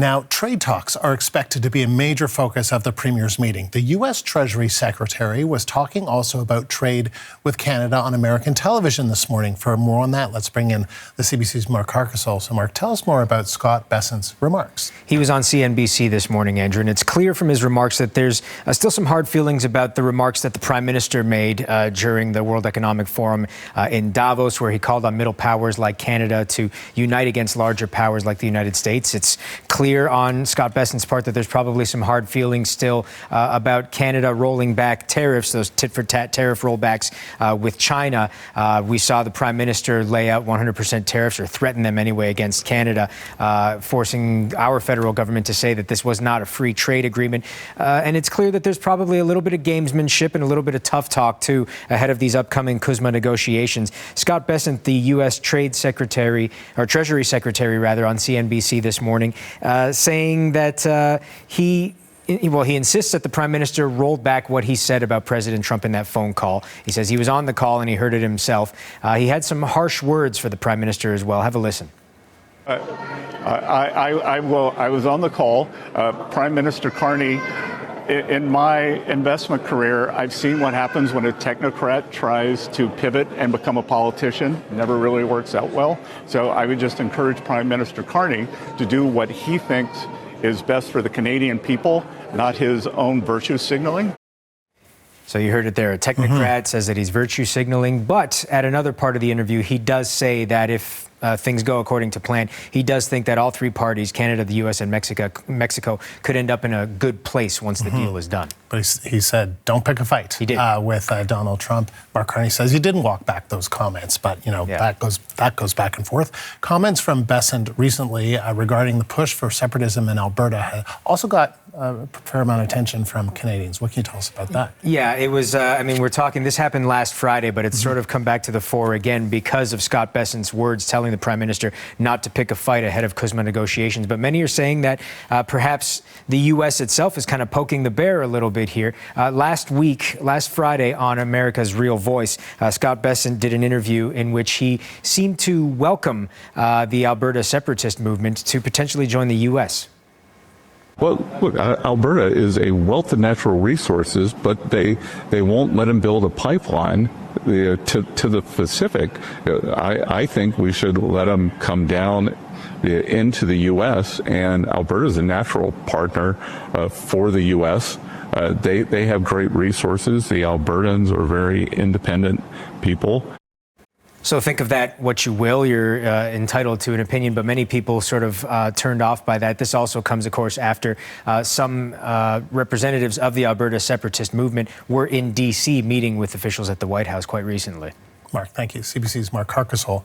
Now, trade talks are expected to be a major focus of the Premier's meeting. The U.S. Treasury Secretary was talking also about trade with Canada on American television this morning. For more on that, let's bring in the CBC's Mark Carcasole. So, Mark, tell us more about Scott Bessent's remarks. He was on CNBC this morning, Andrew, and it's clear from his remarks that there's still some hard feelings about the remarks that the Prime Minister made during the World Economic Forum in Davos, where he called on middle powers like Canada to unite against larger powers like the United States. It's clear on Scott Bessent's part that there's probably some hard feelings still about Canada rolling back tariffs, those tit-for-tat tariff rollbacks with China. We saw the Prime Minister lay out 100% tariffs, or threaten them anyway, against Canada, forcing our federal government to say that this was not a free trade agreement. And it's clear that there's probably a little bit of gamesmanship and a little bit of tough talk, too, ahead of these upcoming CUSMA negotiations. Scott Bessent, the U.S. Treasury Secretary, on CNBC this morning, saying that he insists that the Prime Minister rolled back what he said about President Trump in that phone call. He says he was on the call and he heard it himself. He had some harsh words for the Prime Minister as well. Have a listen. I was on the call. Prime Minister Carney, in my investment career, I've seen what happens when a technocrat tries to pivot and become a politician. It never really works out well. So I would just encourage Prime Minister Carney to do what he thinks is best for the Canadian people, not his own virtue signaling. So you heard it there. A technocrat says that he's virtue signaling. But at another part of the interview, he does say that if things go according to plan, he does think that all three parties, Canada, the U.S. and Mexico, could end up in a good place once the deal is done. But he said, don't pick a fight. He did. With Donald Trump. Mark Carney says he didn't walk back those comments, but, that goes back and forth. Comments from Bessent recently regarding the push for separatism in Alberta have also got a fair amount of attention from Canadians. What can you tell us about that? Yeah, it was, we're talking, this happened last Friday, but it's sort of come back to the fore again because of Scott Bessent's words telling the Prime Minister not to pick a fight ahead of CUSMA negotiations. But many are saying that perhaps the U.S. itself is kind of poking the bear a little bit here. Last Friday on America's Real Voice, Scott Bessent did an interview in which he seemed to welcome the Alberta separatist movement to potentially join the U.S. Well, look, Alberta is a wealth of natural resources, but they won't let them build a pipeline to the Pacific. I think we should let them come down into the U.S., and Alberta is a natural partner for the U.S. They have great resources. The Albertans are very independent people. So think of that what you will. You're entitled to an opinion, but many people sort of turned off by that. This also comes, of course, after some representatives of the Alberta separatist movement were in D.C. meeting with officials at the White House quite recently. Mark, thank you. CBC's Mark Carcasole.